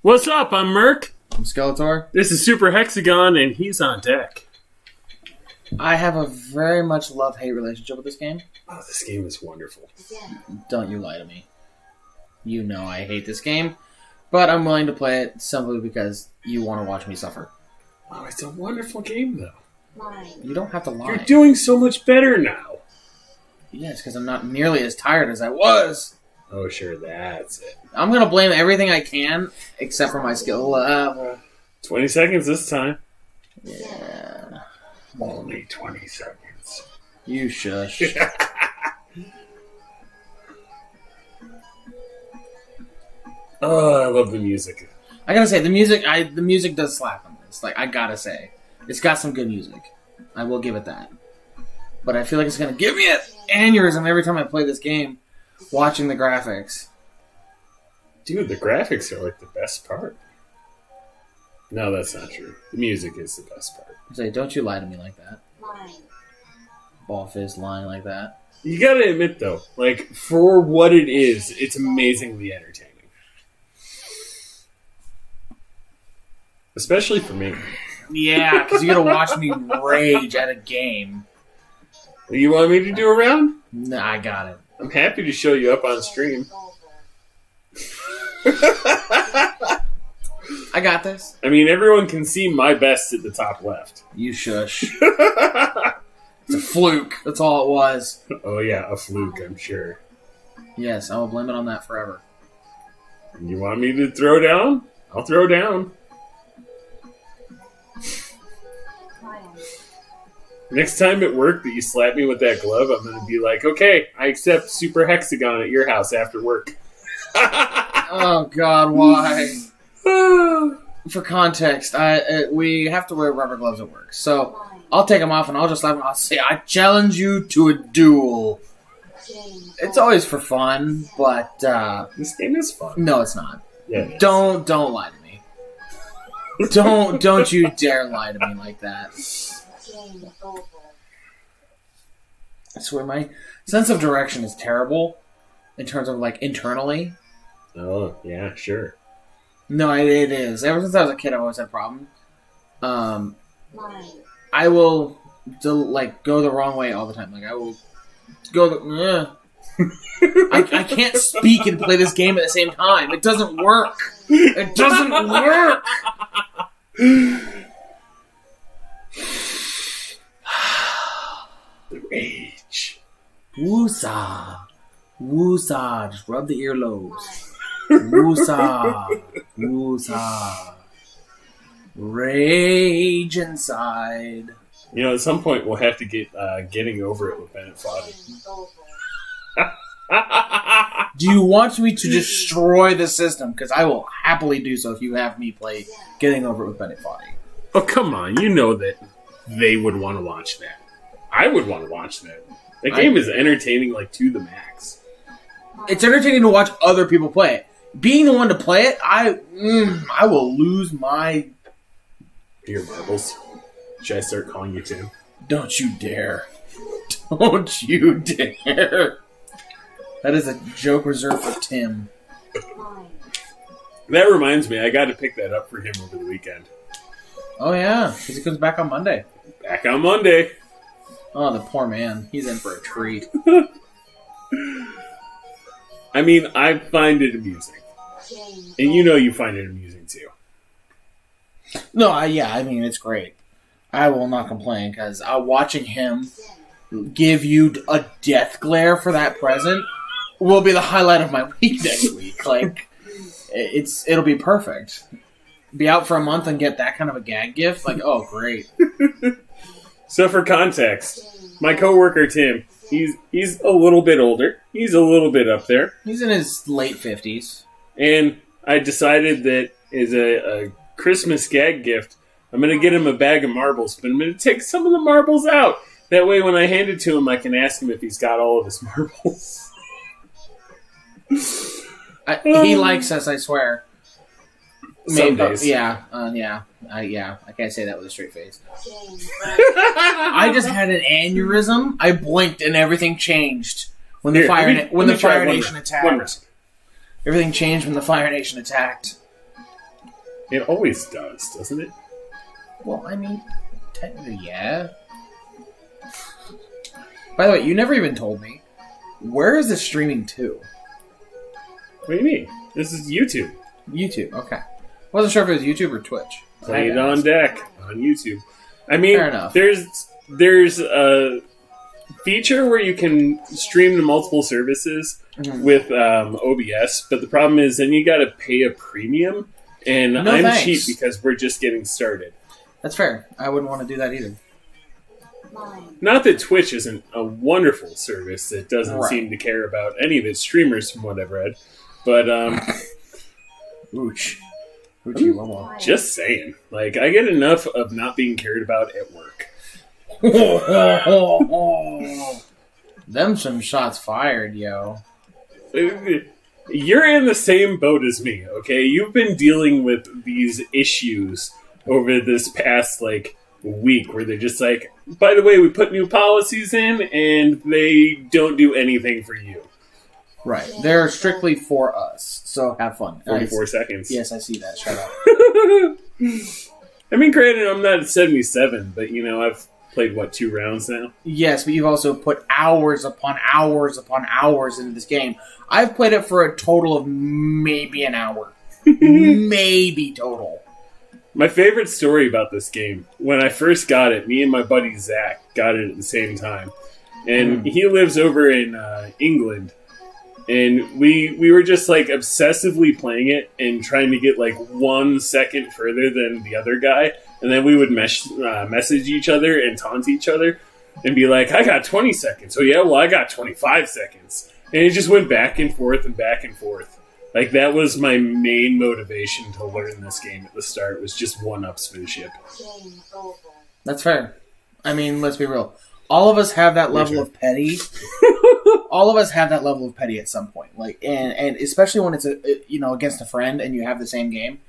What's up? I'm Merc. I'm Skeletor. This is Super Hexagon, and he's on deck. I have a very much love-hate relationship with this game. Oh, this game is wonderful. Don't you lie to me. You know I hate this game, but I'm willing to play it simply because you want to watch me suffer. Oh, it's a wonderful game, though. You don't have to lie. You're doing so much better now. Yes, because I'm not nearly as tired as I was. Oh, sure, that's it. I'm going to blame everything I can, except for my skill level. 20 seconds this time. Yeah. Only 20 seconds. You shush. Oh, I love the music. I gotta say, the music does slap on this. Like, I gotta say. It's got some good music. I will give it that. But I feel like it's gonna give me an aneurysm every time I play this game, watching the graphics. Dude, the graphics are like the best part. No, that's not true. The music is the best part. Say, don't you lie to me like that. Ball fist lying like that. You gotta admit, though, like, for what it is, it's amazingly entertaining. Especially for me. Yeah, because you gotta watch me rage at a game. You want me to do a round? Nah, I got it. I'm happy to show you up on stream. I got this. I mean, everyone can see my best at the top left. You shush. It's a fluke. That's all it was. Oh, yeah, a fluke, I'm sure. Yes, I will blame it on that forever. You want me to throw down? I'll throw down. Next time at work that you slap me with that glove, I'm going to be like, okay, I accept Super Hexagon at your house after work. Oh, God, why? For context, we have to wear rubber gloves at work. So I'll take them off and I'll just slap them. I'll say, I challenge you to a duel. It's always for fun, but... this game is fun. No, it's not. Yeah, it is. Don't lie to me. Don't you dare lie to me like that. I swear my sense of direction is terrible in terms of, like, internally. Oh, yeah, sure. No, it is. Ever since I was a kid, I've always had a problem. I will, go the wrong way all the time. Like, I will go I can't speak and play this game at the same time. It doesn't work. It doesn't work! The rage. Woosah. Woosah. Just rub the earlobes. Woosah. Woosah. Rage inside. You know, at some point we'll have to get Getting Over It with Bennett Foddy. Do you want me to destroy the system? Because I will happily do so if you have me play Getting Over It with Bennett Foddy. Oh, come on. You know that they would want to watch that. I would want to watch that. That game is entertaining, like, to the max. It's entertaining to watch other people play it. Being the one to play it, I will lose my... Your marbles. Should I start calling you Tim? Don't you dare. Don't you dare. That is a joke reserved for Tim. That reminds me, I got to pick that up for him over the weekend. Oh, yeah, because he comes back on Monday. Back on Monday. Oh, the poor man. He's in for a treat. I mean, I find it amusing. And you know you find it amusing, too. No, I mean, it's great. I will not complain, because watching him give you a death glare for that present will be the highlight of my week next week. Like, it'll be perfect. Be out for a month and get that kind of a gag gift? Like, oh, great. So for context, my coworker Tim, he's a little bit older. He's a little bit up there. He's in his late 50s. And I decided that as a Christmas gag gift, I'm going to get him a bag of marbles, but I'm going to take some of the marbles out. That way when I hand it to him, I can ask him if he's got all of his marbles. He likes us, I swear. Some days. Yeah. I can't say that with a straight face. I just had an aneurysm. I blinked and everything changed when the Fire Nation attacked. Everything changed when the Fire Nation attacked. It always does, doesn't it? Well, I mean, technically, yeah. By the way, you never even told me. Where is this streaming to? What do you mean? This is YouTube. YouTube, okay. Wasn't sure if it was YouTube or Twitch. Played onDeck on YouTube. I mean, Fair enough. There's a feature where you can stream to multiple services with OBS, but the problem is then you got to pay a premium, and No, I'm thanks. cheap because we're just getting started. That's fair. I wouldn't want to do that either. Not that Twitch isn't a wonderful service that doesn't Right. seem to care about any of its streamers, from what I've read, but Ooch. Oochie Lomo. just saying, like I get enough of not being cared about at work. Them some shots fired, yo. You're in the same boat as me, okay? You've been dealing with these issues over this past, week where they're just like, by the way, we put new policies in, and they don't do anything for you. Right. They're strictly for us, so have fun. 44 seconds. Yes, I see that. Shut up. I mean, granted, I'm not at 77, but, I've played, 2 rounds now? Yes, but you've also put hours upon hours upon hours into this game. I've played it for a total of maybe an hour. Maybe total. My favorite story about this game, when I first got it, me and my buddy Zach got it at the same time. And he lives over in England. And we were just, obsessively playing it and trying to get, 1 second further than the other guy. And then we would message each other and taunt each other and be like, I got 20 seconds. Oh, yeah? Well, I got 25 seconds. And it just went back and forth and back and forth. That was my main motivation to learn this game at the start, was just one-upsmanship. That's fair. I mean, let's be real. All of us have that level of petty. All of us have that level of petty at some point. And especially when it's against a friend and you have the same game,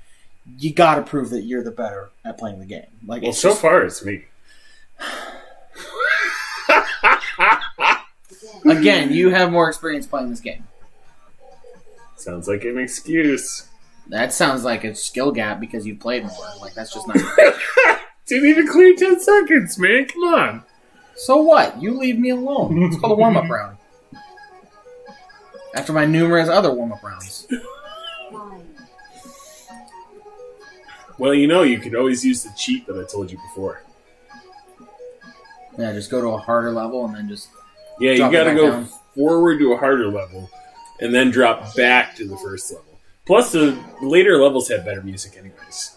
you got to prove that you're the better at playing the game. Well, so far it's me. Again, you have more experience playing this game. Sounds like an excuse. That sounds like a skill gap because you played more. That's just not. Didn't even clear 10 seconds, man. Come on. So what? You leave me alone. It's called a warm-up round. After my numerous other warm-up rounds. Well, you could always use the cheat that I told you before. Yeah, just go to a harder level and then just... Yeah, you gotta go forward to a harder level and then drop back to the first level. Plus, the later levels have better music anyways.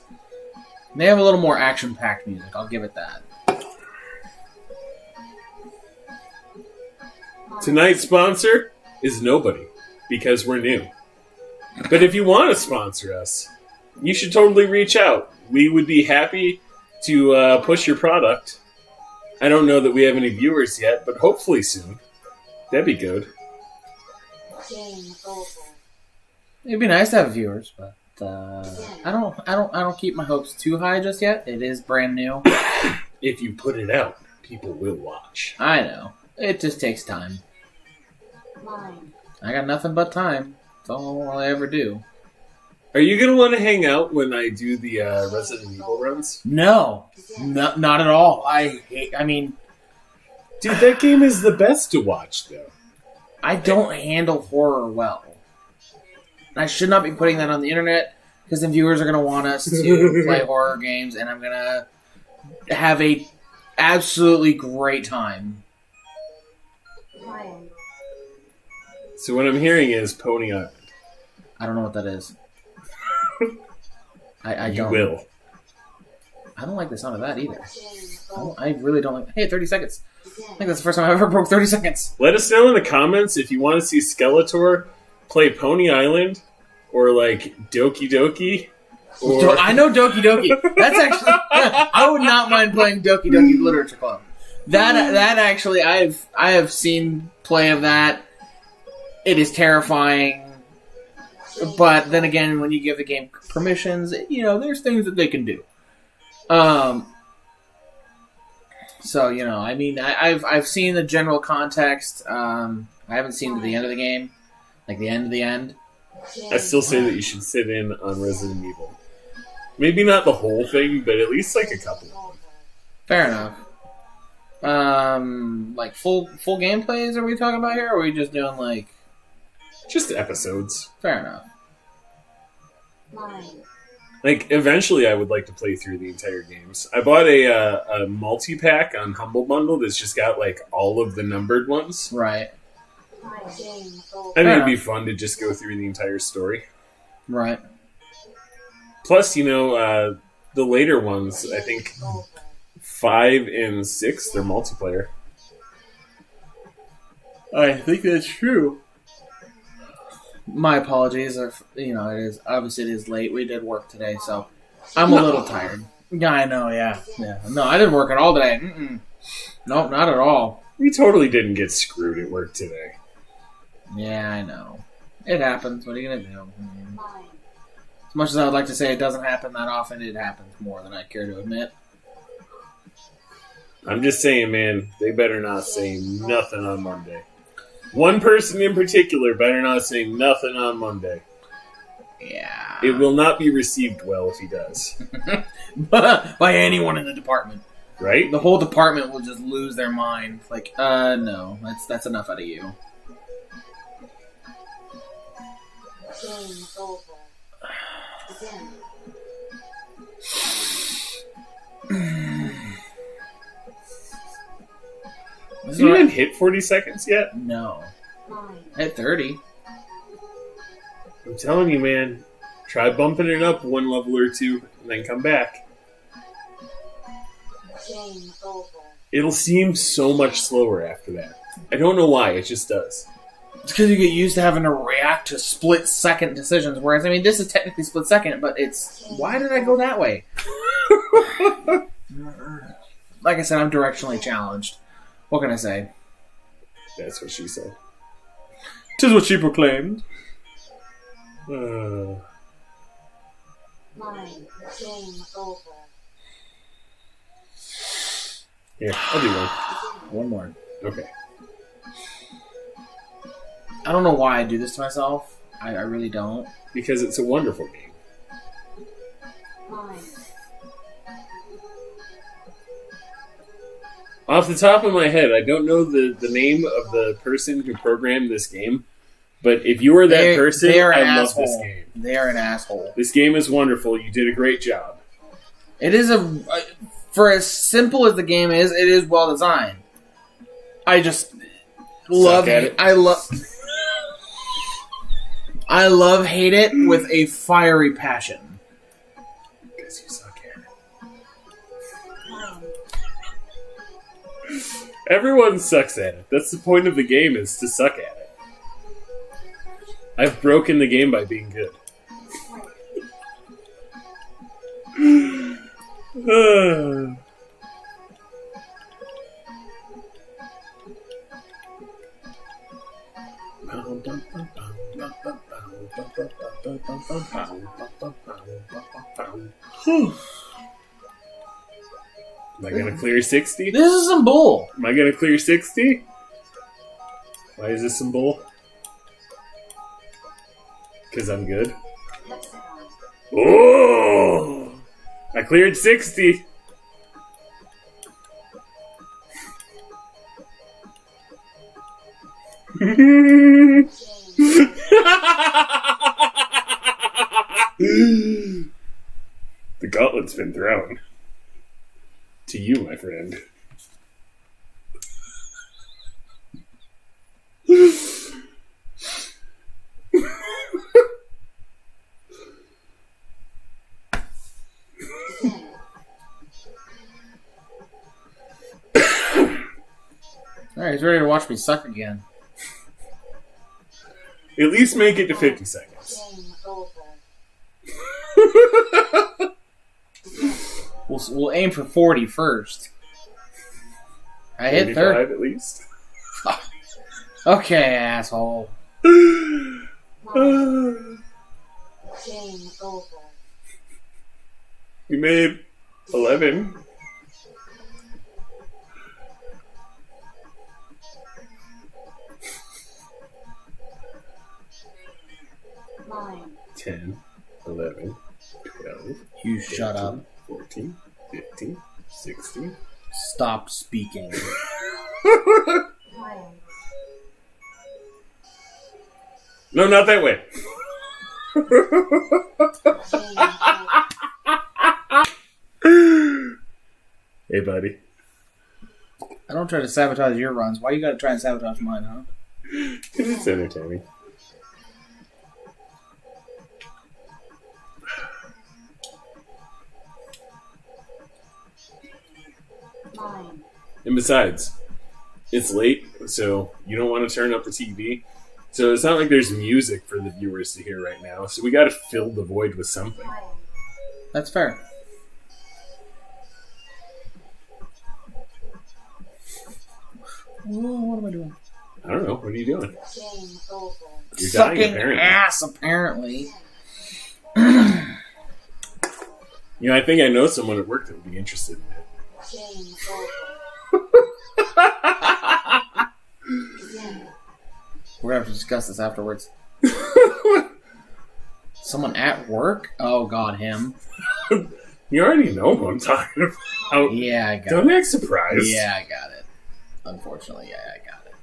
They have a little more action-packed music, I'll give it that. Tonight's sponsor is nobody, because we're new. But if you want to sponsor us, you should totally reach out. We would be happy to push your product. I don't know that we have any viewers yet, but hopefully soon. That'd be good. It'd be nice to have viewers, but I don't keep my hopes too high just yet. It is brand new. If you put it out, people will watch. I know. It just takes time. I got nothing but time. That's all I ever do. Are you going to want to hang out when I do the Resident Evil runs? No, not at all. Dude, that game is the best to watch, though. I don't handle horror well. I should not be putting that on the internet, because then viewers are going to want us to play horror games, and I'm going to have a absolutely great time. So what I'm hearing is Pony Island. I don't know what that is. I You don't. will. I don't like the sound of that either. I really don't like... Hey, 30 seconds. I think that's the first time I've ever broke 30 seconds. Let us know in the comments if you want to see Skeletor play Pony Island or Doki Doki. Or... I know Doki Doki. That's actually... I would not mind playing Doki Doki Literature Club. That actually... I have seen play of that. It is terrifying. But then again, when you give the game permissions, there's things that they can do. So, I've seen the general context. I haven't seen to the end of the game. The end of the end. I still say that you should sit in on Resident Evil. Maybe not the whole thing, but at least like a couple. Fair enough. Like full gameplays are we talking about here, or are we just doing like... Just episodes. Fair enough. Like, eventually I would like to play through the entire games. I bought a multi-pack on Humble Bundle that's just got, like, all of the numbered ones. Right. I think it'd be fun to just go through the entire story. Right. Plus, the later ones, I think 5 and 6, they're multiplayer. I think that's true. My apologies. It is late. We did work today, so I'm a little tired. Yeah, I know. Yeah. No, I didn't work at all today. Nope, not at all. We totally didn't get screwed at work today. Yeah, I know. It happens. What are you gonna do? As much as I would like to say it doesn't happen that often, it happens more than I care to admit. I'm just saying, man, they better not say nothing on Monday. One person in particular better not say nothing on Monday. Yeah. It will not be received well if he does. By anyone in the department. Right? The whole department will just lose their mind. Like, no. That's enough out of you. Game over. Have you even hit 40 seconds yet? No. I hit 30. I'm telling you, man. Try bumping it up one level or two, and then come back. Game over. It'll seem so much slower after that. I don't know why, it just does. It's because you get used to having to react to split-second decisions, whereas, I mean, this is technically split-second, but it's... Why did I go that way? Like I said, I'm directionally challenged. What can I say? That's what she said. 'Tis what she proclaimed. Game over. Here, I'll do one. One more. Okay. I don't know why I do this to myself. I really don't. Because it's a wonderful game. Off the top of my head, I don't know the name of the person who programmed this game, but if you are that person, I love this game. They are an asshole. This game is wonderful. You did a great job. It is for as simple as the game is, it is well designed. I just love it. I love hate it with a fiery passion. Because you suck at it. Everyone sucks at it. That's the point of the game, is to suck at it. I've broken the game by being good. Am I gonna clear 60? This is some bull. Am I gonna clear 60? Why is this some bull? Because I'm good. Hexagon. Oh! I cleared 60. The gauntlet's been thrown. To you, my friend. Alright, he's ready to watch me suck again. At least make it to 50 seconds. Game over. We'll aim for 40 first. I hit 30. at least. Okay, asshole. Game over. You made 11. Nine. 10. 11, 12, You shut 13, up. 14, 15, 16. Stop speaking. Lion. No, not that way. Game over. Hey, buddy. I don't try to sabotage your runs. Why you gotta try and sabotage mine, huh? Because it's entertaining. Lion. And besides, it's late, so you don't want to turn up the TV. So it's not like there's music for the viewers to hear right now. So we got to fill the void with something. Lion. That's fair. Whoa, what am I doing? I don't know. What are you doing? Game over. You're dying, Sucking apparently. ass, apparently. You know, I think I know someone at work that would be interested in it. Game over. Begin. We're gonna have to discuss this afterwards. Someone at work? Oh god, him. You already know who I'm talking about. Yeah, I got Don't it. act surprised. Yeah, I got it. Unfortunately, yeah, I got it.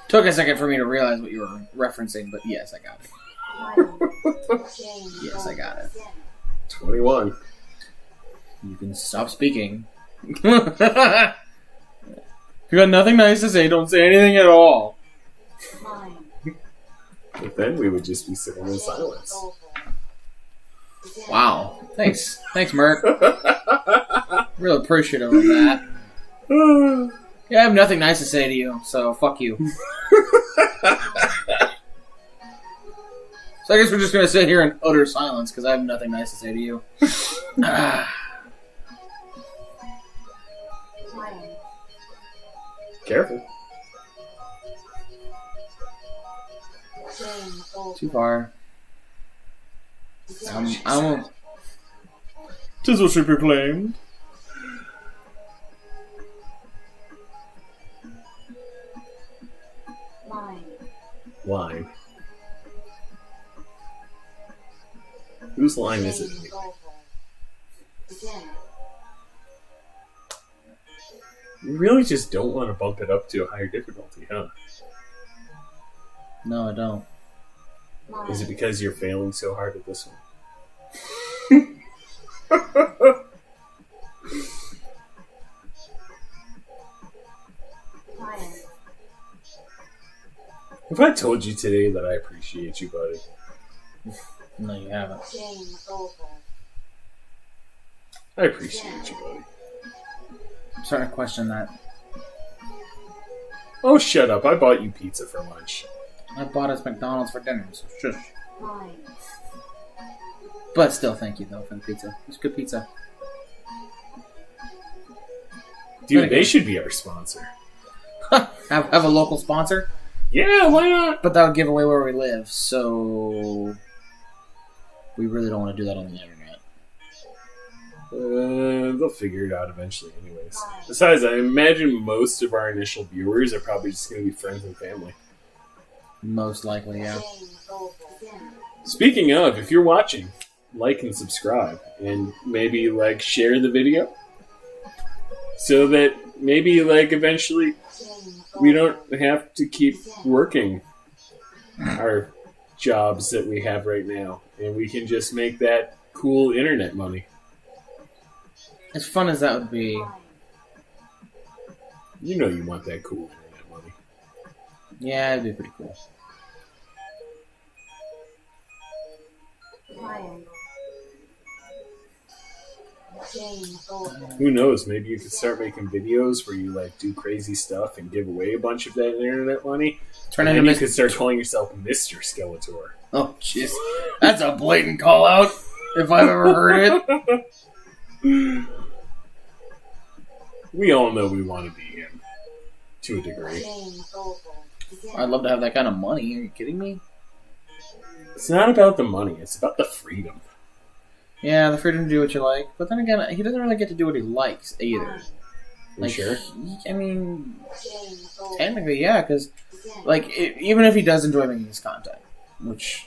Took a second for me to realize what you were referencing, but yes, I got it. Lion. Game Yes, I got it. Begin. 21. You can stop speaking. If you got nothing nice to say, don't say anything at all. Lion. But then we would just be sitting in Game silence. over. Begin. Wow. Thanks. Thanks, Merc. Real appreciative of that. Yeah, I have nothing nice to say to you, so fuck you. So I guess we're just going to sit here in utter silence because I have nothing nice to say to you. Lion. Careful. Game over. Too far. Begin. I'm Tis what should be proclaimed. Lion. Line. Whose line is it? Game over. Begin. You really just don't want to bump it up to a higher difficulty, huh? No, I don't. Lion. Is it because you're failing so hard at this one? Lion. Have I told you today that I appreciate you, buddy? No, you haven't. Game over. I appreciate you, buddy. I'm starting to question that. Oh, shut up. I bought you pizza for lunch. I bought us McDonald's for dinner, so shush. Lion. But still, thank you, though, for the pizza. It's good pizza. Dude, they should be our sponsor. Have a local sponsor? Yeah, why not? But that would give away where we live, so we really don't want to do that on the internet. They'll figure it out eventually anyways. Besides, I imagine most of our initial viewers are probably just going to be friends and family. Most likely, yeah. Game over. Begin. Speaking of, if you're watching, like and subscribe. And maybe, share the video. So that maybe, eventually Game we over. don't have to keep working our jobs that we have right now. And we can just make that cool internet money. As fun as that would be, Lion. You know you want that cool internet money. yeah, it'd be pretty cool. Lion. Game over. Who knows? Maybe you could start making videos where you do crazy stuff and give away a bunch of that internet money. Turn And into then you Mr. could start calling yourself Mr. Skeletor. Oh, jeez. That's a blatant call out, if I've ever heard it. We all know we want to be him. To a degree. Game over. Begin. I'd love to have that kind of money. Are you kidding me? It's not about the money. It's about the freedom. Yeah, the freedom to do what you like. But then again, he doesn't really get to do what he likes either. You sure? I mean, Game over. technically, yeah, because, Begin. even if he does enjoy making his content, which,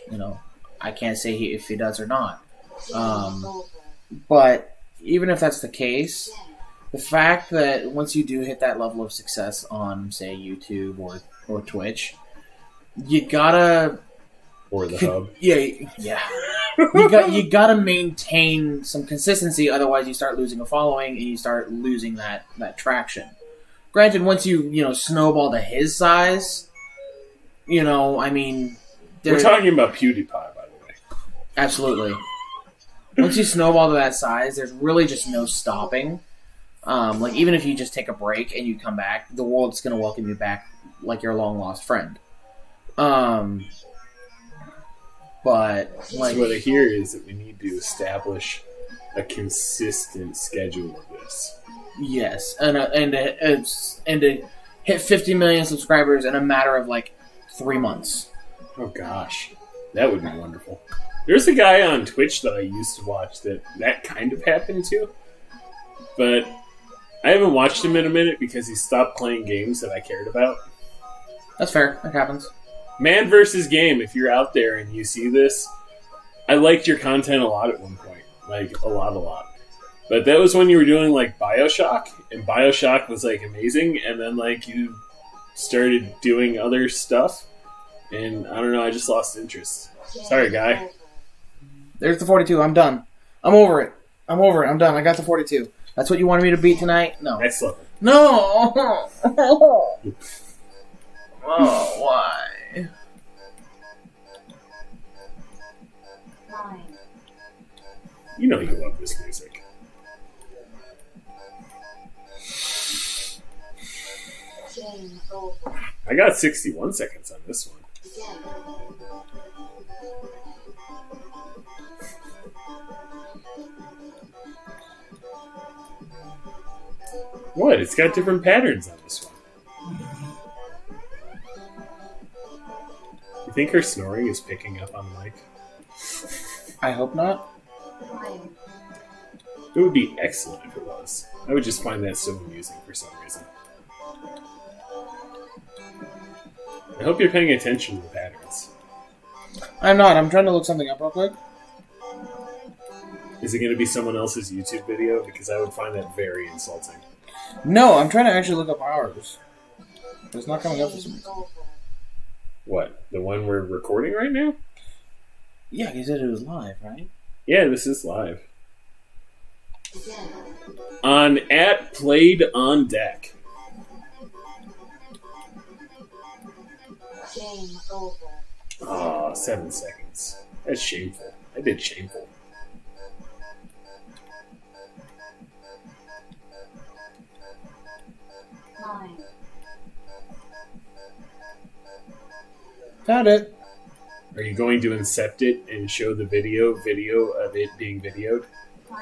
I can't say if he does or not. Game over. But even if that's the case, the fact that once you do hit that level of success on, say, YouTube or Twitch, you gotta Or the hub. yeah. you gotta maintain some consistency, otherwise you start losing a following and you start losing that traction. Granted, once you snowball to his size, I mean, We're talking about PewDiePie, by the way. absolutely. Once you snowball to that size, there's really just no stopping. Like, even if you just take a break and you come back, the world's going to welcome you back like your long-lost friend. But, like... So what I hear is that we need to establish a consistent schedule of this. Yes, and to hit 50 million subscribers in a matter of, 3 months. Oh, gosh. That would be wonderful. There's a guy on Twitch that I used to watch that kind of happened to. But I haven't watched him in a minute because he stopped playing games that I cared about. That's fair. That happens. Man versus Game, if you're out there and you see this, I liked your content a lot at one point. Like, a lot. But that was when you were doing, Bioshock, and Bioshock was, amazing, and then, you started doing other stuff, and I don't know, I just lost interest. Sorry, guy. There's the 42. I'm done. I'm over it. I'm done. I got the 42. That's what you wanted me to beat tonight? No. Next level. No! Oh, why? 9. You know you love this music. Game over. I got 61 seconds on this one. Begin. What? It's got different patterns on this one. You think her snoring is picking up on mic? I hope not. 9. It would be excellent if it was. I would just find that so amusing for some reason. I hope you're paying attention to the patterns. I'm not. I'm trying to look something up real quick. Is it going to be someone else's YouTube video? Because I would find that very insulting. No, I'm trying to actually look up ours. It's not coming up for some Game reason. over. What? The one we're recording right now? Yeah, you said it was live, right? Yeah, this is live. Begin. On @played onDeck. Game over. Aw, 7 seconds. That's shameful. I did shameful. Nine. Found it. Are you going to incept it and show the video of it being videoed? 9.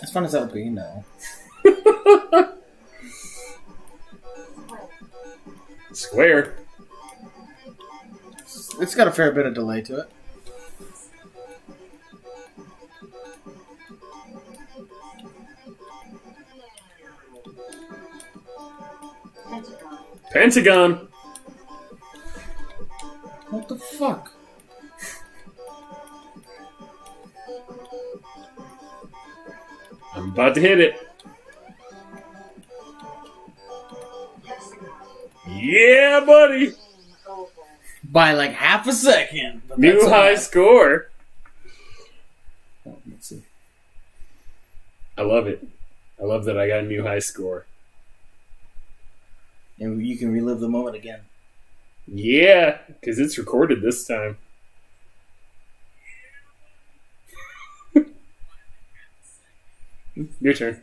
As fun as that would be, no. Square. It's got a fair bit of delay to it. Pentagon. Pentagon. What the fuck? I'm about to hit it. Hexagon. Yeah, buddy. Game over. By like half a second. But New that's high all. score. Oh, let's see. I love it. I love that I got a new high score. And you can relive the moment again. Yeah, because it's recorded this time. Your turn.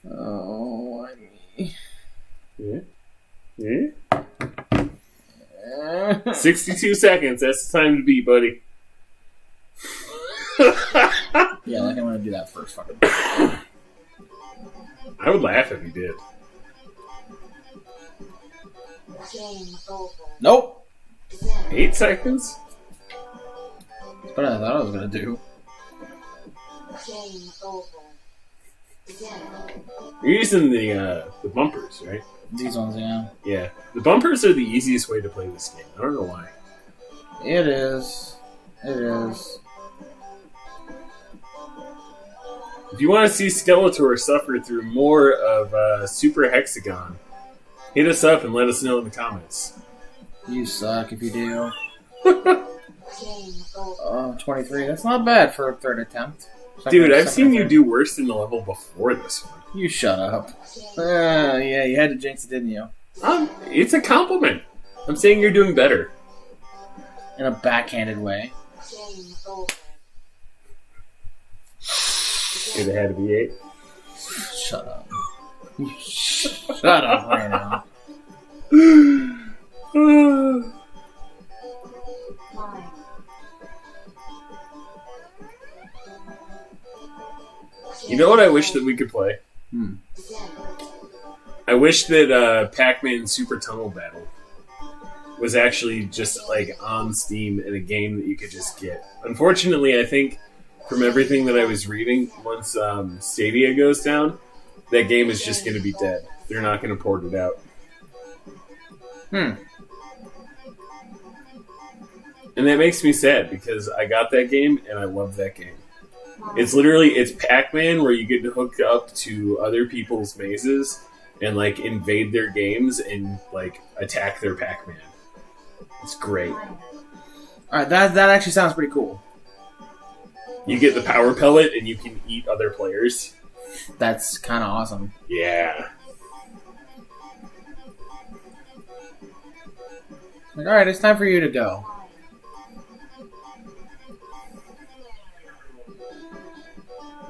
Oh, Yeah. Yeah. 62 seconds. That's the time to beat, buddy. Yeah, I think I'm gonna do that first. Fucking. I would laugh if you did. Game over. Nope. Begin. 8 seconds? That's better than I thought I was gonna do. Game over. Begin. You're using the bumpers, right? These ones, yeah. Yeah. The bumpers are the easiest way to play this game. I don't know why. It is. It is. If you want to see Skeletor suffer through more of Super Hexagon, hit us up and let us know in the comments. You suck if you do. Game over. 23. That's not bad for a third attempt. Dude, I've seen you attempt. do worse than the level before this one. You shut up. Game Yeah, you had to jinx it, didn't you? It's a compliment. I'm saying you're doing better. In a backhanded way. Game over. It had to be 8. Shut up. You shut up right now. 9. You know what I wish that we could play? 10. I wish that Pac-Man Super Tunnel Battle was actually just like on Steam in a game that you could just get. Unfortunately, I think from everything that I was reading, once Stadia goes down, that game is just going to be dead. They're not going to port it out. And that makes me sad because I got that game and I love that game. It's Pac-Man where you get to hook up to other people's mazes and like invade their games and like attack their Pac-Man. It's great. Alright, that actually sounds pretty cool. You get the power pellet and you can eat other players. That's kind of awesome. Yeah. Like, alright, it's time for you to go.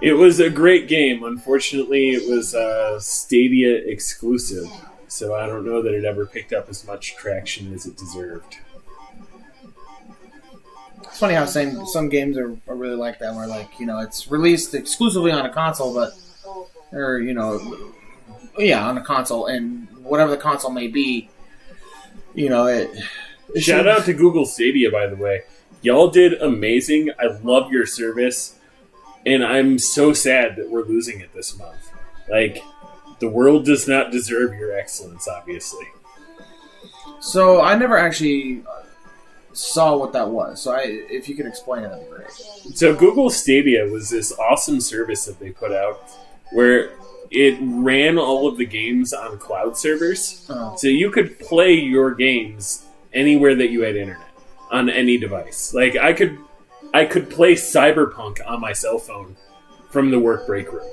It was a great game. Unfortunately, it was Stadia exclusive, so I don't know that it ever picked up as much traction as it deserved. It's funny how some games are really like that, where like, you know, it's released exclusively on a console, but or you know, on a console, and whatever the console may be, you know, it Shout out to Google Stadia, by the way. Y'all did amazing. I love your service, and I'm so sad that we're losing it this month. Like, the world does not deserve your excellence, obviously. So I never actually saw what that was. So if you could explain it, that'd be great. So Google Stadia was this awesome service that they put out where it ran all of the games on cloud servers. Oh. So you could play your games anywhere that you had internet on any device. Like I could play Cyberpunk on my cell phone from the work break room.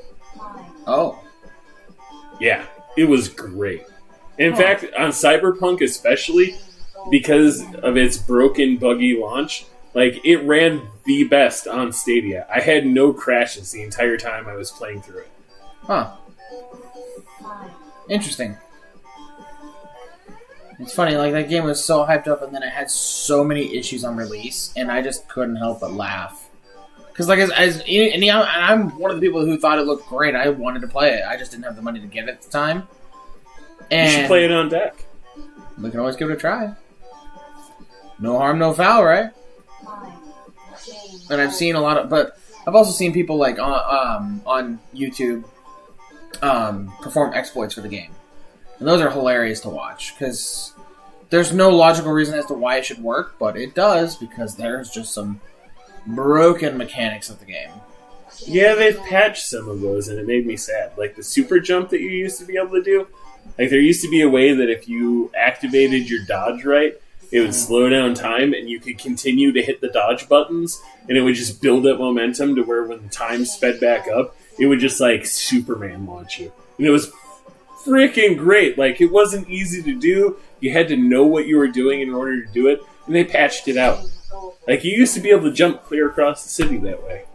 Oh. Yeah, it was great. In fact, on Cyberpunk especially, because of its broken, buggy launch, like, it ran the best on Stadia. I had no crashes the entire time I was playing through it. Huh. Interesting. It's funny, like, that game was so hyped up, and then it had so many issues on release, and I just couldn't help but laugh. Because, like, and I'm one of the people who thought it looked great. I wanted to play it. I just didn't have the money to get it at the time. And You should play it on deck. we can always give it a try. No harm, no foul, right? And I've seen a lot of, but I've also seen people like on YouTube perform exploits for the game, and those are hilarious to watch because there's no logical reason as to why it should work, but it does because there's just some broken mechanics of the game. Yeah, they've patched some of those, and it made me sad. Like the super jump that you used to be able to do. Like there used to be a way that if you activated your dodge right, it would slow down time, and you could continue to hit the dodge buttons, and it would just build up momentum to where when the time sped back up, it would just like Superman launch you. And it was freaking great. Like it wasn't easy to do. You had to know what you were doing in order to do it, and they patched it out. Like you used to be able to jump clear across the city that way.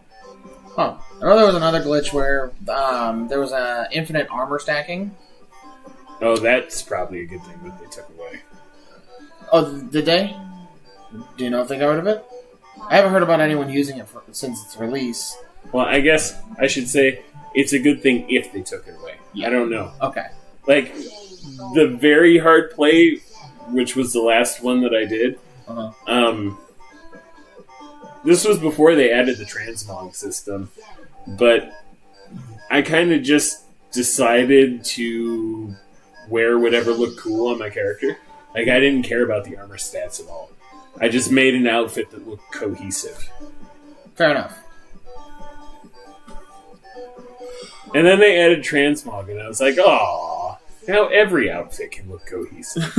Huh. I know there was another glitch where there was infinite armor stacking. Oh, that's probably a good thing that they took away. Oh, did they? Do you know if they got rid of it? I haven't heard about anyone using it since its release. Well, I guess I should say it's a good thing if they took it away. Yeah. I don't know. Okay. Like, the very hard play, which was the last one that I did, this was before they added the transmog system, but I kind of just decided to wear whatever looked cool on my character. Like, I didn't care about the armor stats at all. I just made an outfit that looked cohesive. Fair enough. And then they added transmog, and I was like, "Aw, now every outfit can look cohesive.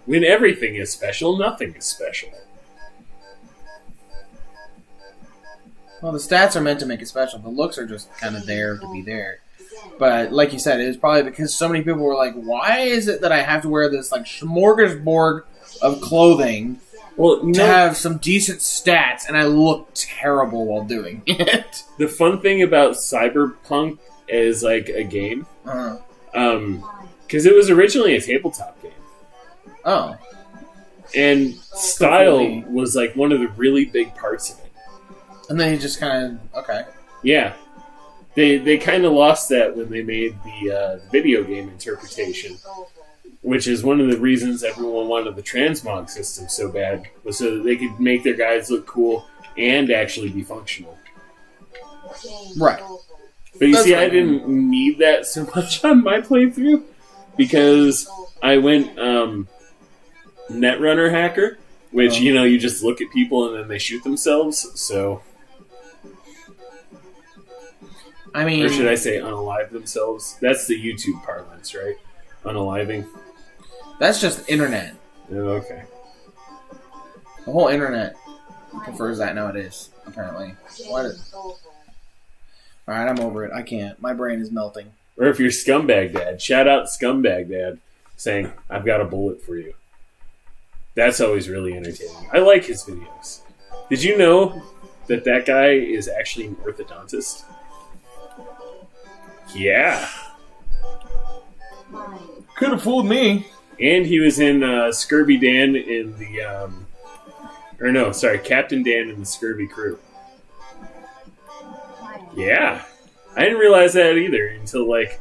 When everything is special, nothing is special." Well, the stats are meant to make it special. The looks are just kind of there to be there. But like you said, it was probably because so many people were like, "Why is it that I have to wear this like smorgasbord of clothing to have some decent stats, and I look terrible while doing it?" The fun thing about Cyberpunk is like a game, because it was originally a tabletop game. Oh, and style was like one of the really big parts of it. And then you just kind of yeah. They kind of lost that when they made the video game interpretation, which is one of the reasons everyone wanted the transmog system so bad, was so that they could make their guys look cool and actually be functional. Right. But you see, I didn't need that so much on my playthrough because I went Netrunner hacker, which, you just look at people and then they shoot themselves, so... I mean... Or should I say unalive themselves? That's the YouTube parlance, right? Unaliving. That's just internet. Oh, okay. The whole internet prefers that nowadays, apparently. Alright, I'm over it. I can't. My brain is melting. Or if you're Scumbag Dad, shout out Scumbag Dad saying, "I've got a bullet for you." That's always really entertaining. I like his videos. Did you know that guy is actually an orthodontist? Yeah. Could have fooled me. And he was in Scurvy Dan in the... Captain Dan in the Scurvy Crew. Yeah. I didn't realize that either until, I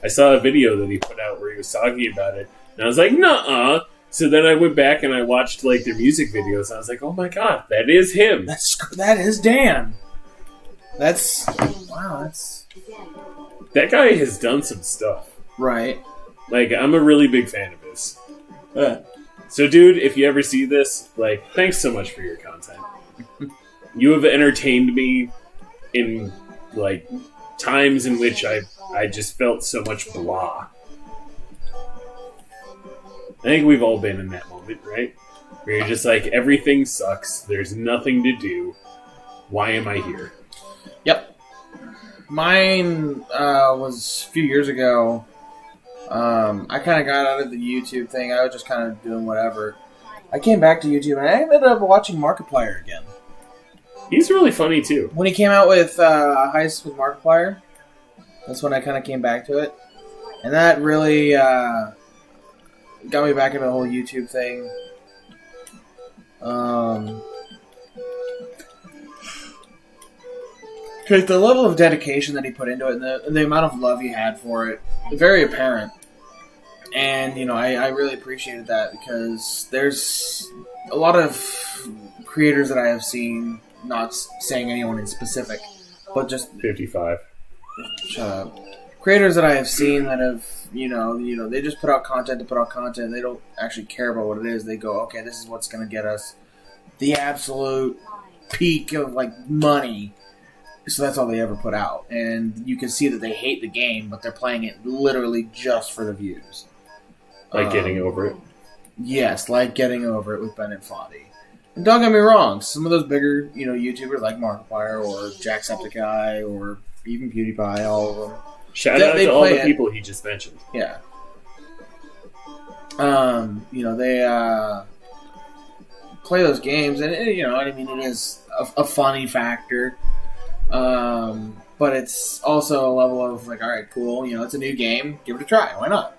saw a video that he put out where he was talking about it. And I was like, nuh-uh. So then I went back and I watched, their music videos. And I was like, oh my god, that is him. That is Dan. Wow, that's... That guy has done some stuff. Right. I'm a really big fan of his. So, dude, if you ever see this, thanks so much for your content. You have entertained me in, times in which I just felt so much blah. I think we've all been in that moment, right? Where you're just everything sucks, there's nothing to do, why am I here? Yep. Mine was a few years ago. I kind of got out of the YouTube thing. I was just kind of doing whatever. I came back to YouTube, and I ended up watching Markiplier again. He's really funny, too. When he came out with Heist with Markiplier, that's when I kind of came back to it. And that really got me back into the whole YouTube thing. Because the level of dedication that he put into it and the amount of love he had for it, very apparent. And, I really appreciated that because there's a lot of creators that I have seen, not saying anyone in specific, but just... 55. Shut up. Creators that I have seen that have, they just put out content to put out content. They don't actually care about what it is. They go, okay, this is what's going to get us the absolute peak of, money. So that's all they ever put out. And you can see that they hate the game, but they're playing it literally just for the views. Getting over it? Yes, Getting Over It with Bennett Foddy. And don't get me wrong, some of those bigger, YouTubers like Markiplier or Jacksepticeye or even PewDiePie, all of them. Shout out to all the people he just mentioned. Yeah. They play those games, and, it is a funny factor. But it's also a level of, alright, cool, it's a new game, give it a try, why not?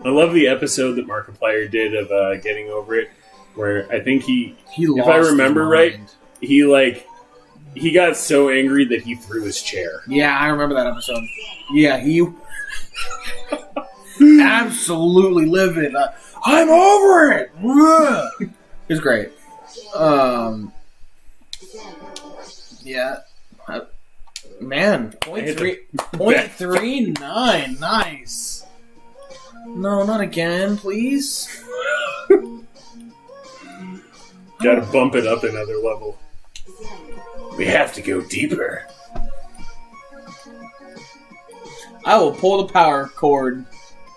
I love the episode that Markiplier did of Getting Over It, where I think he if I remember right, he got so angry that he threw his chair. Yeah, I remember that episode. Yeah, he absolutely livid. I'm over it! It was great. Yeah. Man, I hit the 0.39. Nice. No, not again, please. Gotta bump it up another level. We have to go deeper. I will pull the power cord.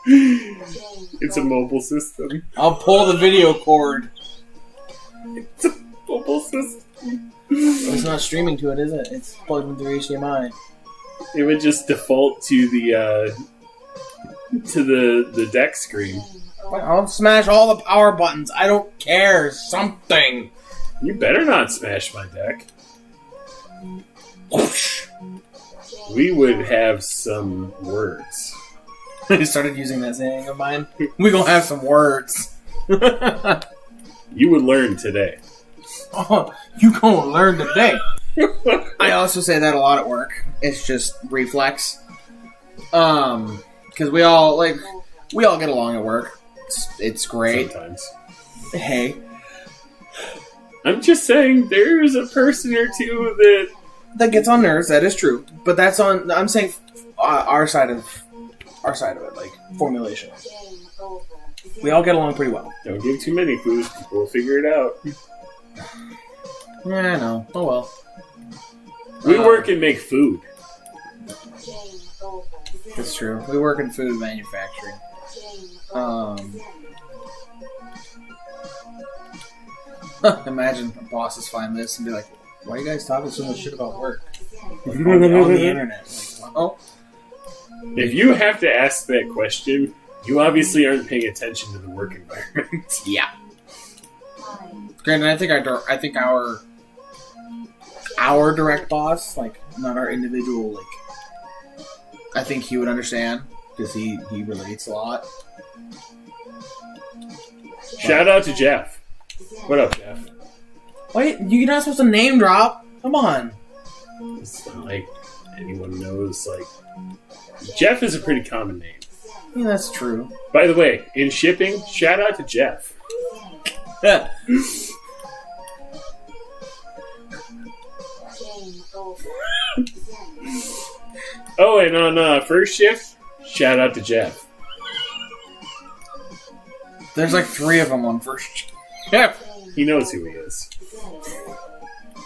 It's a mobile system. I'll pull the video cord. It's a mobile system. It's not streaming to it, is it? It's plugged into HDMI. It would just default to the deck screen. I'll smash all the power buttons. I don't care. Something. You better not smash my deck. We would have some words. I started using that saying of mine. We gonna have some words. You would learn today. Oh, you gonna learn today. I also say that a lot at work. It's just reflex. Because we all get along at work. It's great. Sometimes. Hey, I'm just saying, there's a person or two that gets on nerves. That is true, but that's on. I'm saying our side of it, like formulation. We all get along pretty well. don't give too many clues. People will figure it out. Yeah, I know. Oh well. We work and make food. That's true. We work in food manufacturing. Imagine bosses find this and be like, "Why are you guys talking so much shit about work on the internet?" Like, well, If you have to ask that question, you obviously aren't paying attention to the work environment. yeah. Granted, I think our direct boss, like not our individual, like I think he would understand because he relates a lot. Shout out to Jeff. What up, Jeff? Wait, you're not supposed to name drop. Come on. It's not like anyone knows. Like, Jeff is a pretty common name. Yeah, that's true. By the way, in shipping, shout out to Jeff. Oh, and on first shift, shout out to Jeff. There's like 3 of them on first. Yeah. He knows who he is.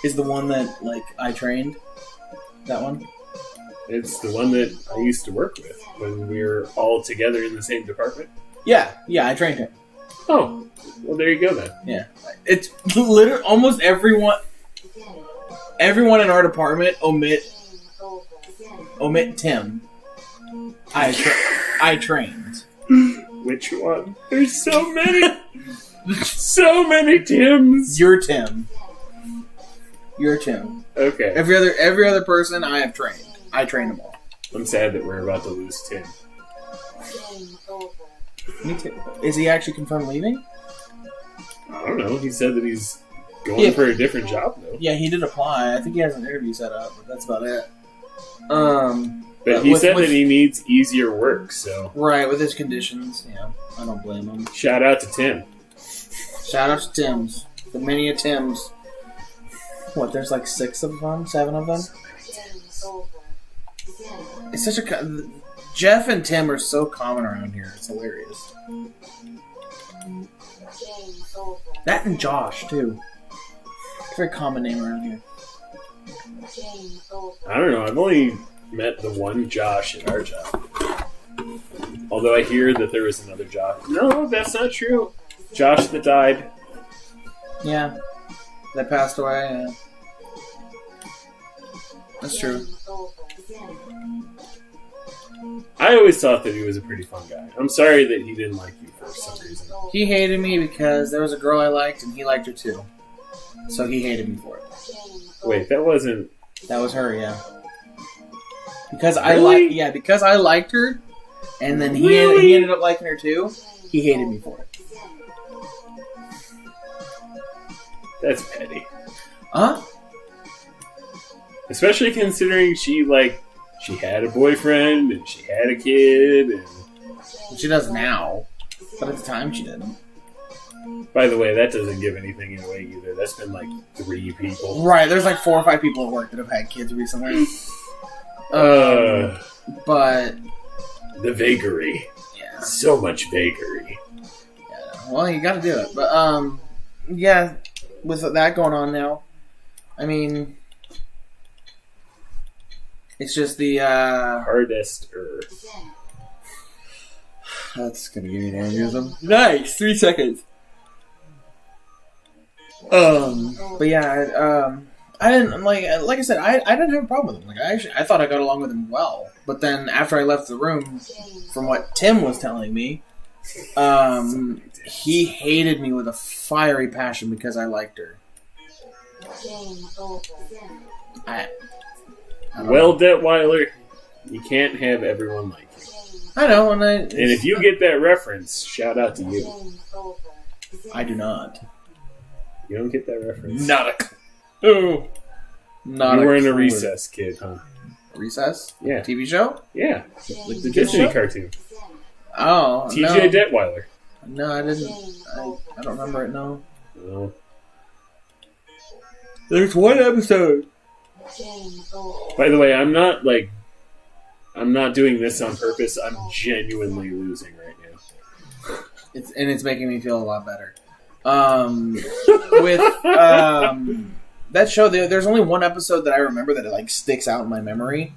Is the one that like I trained? That one? It's the one that I used to work with when we were all together in the same department. Yeah, I trained him. Oh, well, there you go then. Yeah, it's literally almost everyone. Everyone in our department omit Tim. I trained. Which one? There's so many. So many Tims. You're Tim. Okay. Every other person I have trained. I trained them all. I'm sad that we're about to lose Tim. Me too. Is he actually confirmed leaving? I don't know. He said that he's going for a different job, though. Yeah, he did apply. I think he has an interview set up, but that's about it. But he said that he needs easier work, so... Right, with his conditions. Yeah, I don't blame him. Shout out to Tim. Shout out to Tim's. The many a Tim's. What, there's like 6 of them? 7 of them? It's such a... Jeff and Tim are so common around here. It's hilarious. That and Josh, too. It's a very common name around here. I don't know. I've only met the one Josh at our job. Although I hear that there was another Josh. No, that's not true. Josh that died. Yeah. That passed away, yeah. That's true. I always thought that he was a pretty fun guy. I'm sorry that he didn't like you for some reason. He hated me because there was a girl I liked and he liked her too. So he hated me for it. Wait, that wasn't... That was her, yeah. Because Really? because I liked her, and then he ended up liking her too. He hated me for it. That's petty. Huh? Especially considering she had a boyfriend and she had a kid and... She does now, but at the time she didn't. By the way, that doesn't give anything away either. That's been like 3 people. Right, there's like 4 or 5 people at work that have had kids recently. But the vagary. yeah, So much vagary. well, you got to do it. But yeah, with that going on now, I mean, it's just the Hardest. That's gonna give me an aneurysm. Nice, 3 seconds. But yeah, I didn't like I said, I didn't have a problem with him. Like I thought I got along with him well. But then after I left the room, from what Tim was telling me, he hated me with a fiery passion because I liked her. I don't Well, know. Detweiler, you can't have everyone like you. I know, and And if you get that reference, shout out to you. I do not. You don't get that reference. Not a. Oh. Not You were in a clue. recess kid, huh? Recess? Yeah. TV show? Yeah. Like the Disney show? cartoon. Oh, TJ Detweiler. No, I didn't. I don't remember it. No. Oh. There's one episode. By the way, I'm not doing this on purpose. I'm genuinely losing right now. It's making me feel a lot better. With that show, there's only one episode that I remember that like sticks out in my memory.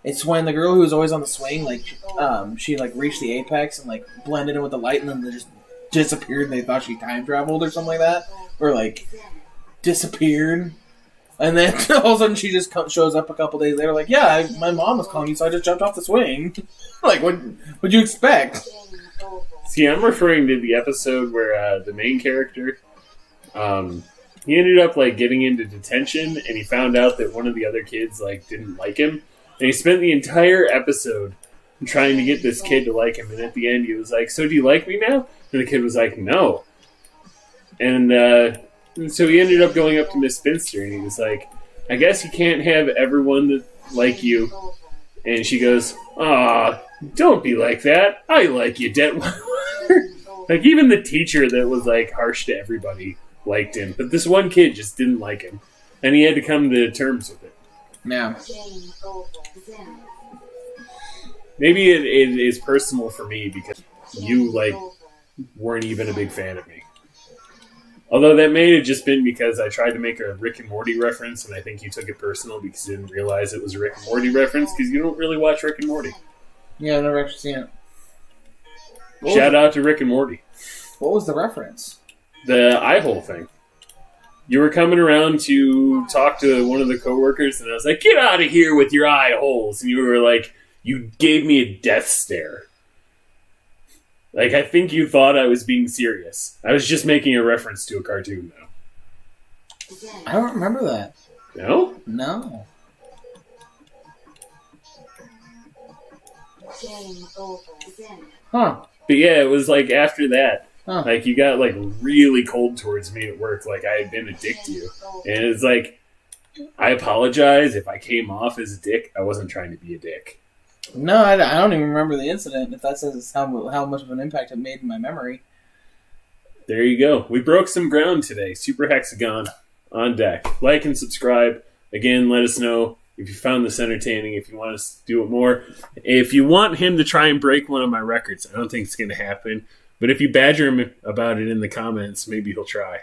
It's when the girl who was always on the swing, like, she like reached the apex and like blended in with the light, and then they just disappeared. And they thought she time traveled or something like that, or like disappeared. And then all of a sudden she just shows up a couple days later, like, yeah, my mom was calling me, so I just jumped off the swing. Like, what'd you expect? See, I'm referring to the episode where the main character, he ended up like getting into detention, and he found out that one of the other kids like didn't like him, and he spent the entire episode trying to get this kid to like him. And at the end, he was like, "So do you like me now?" And the kid was like, "No." And so he ended up going up to Miss Finster, and he was like, "I guess you can't have everyone that like you." And she goes, "Ah, don't be like that. I like you, Detweiler." Like, even the teacher that was like harsh to everybody liked him, but this one kid just didn't like him, and he had to come to terms with it. Yeah. Maybe it is personal for me because you like weren't even a big fan of me. Although that may have just been because I tried to make a Rick and Morty reference, and I think you took it personal because you didn't realize it was a Rick and Morty reference because you don't really watch Rick and Morty. Yeah, I've never actually seen it. Shout out to Rick and Morty. What was the reference? The eye hole thing. You were coming around to talk to one of the coworkers, and I was like, "Get out of here with your eye holes!" And you were like, you gave me a death stare. Like, I think you thought I was being serious. I was just making a reference to a cartoon, though. I don't remember that. No? No. Huh. But yeah, it was like after that. Huh. Like, you got like really cold towards me at work. Like, I had been a dick to you. And it's like, I apologize if I came off as a dick. I wasn't trying to be a dick. No, I don't even remember the incident, if that says how much of an impact it made in my memory. There you go. We broke some ground today. Super Hexagon on deck. Like and subscribe. Again, let us know if you found this entertaining, if you want us to do it more. If you want him to try and break one of my records, I don't think it's going to happen. But if you badger him about it in the comments, maybe he'll try.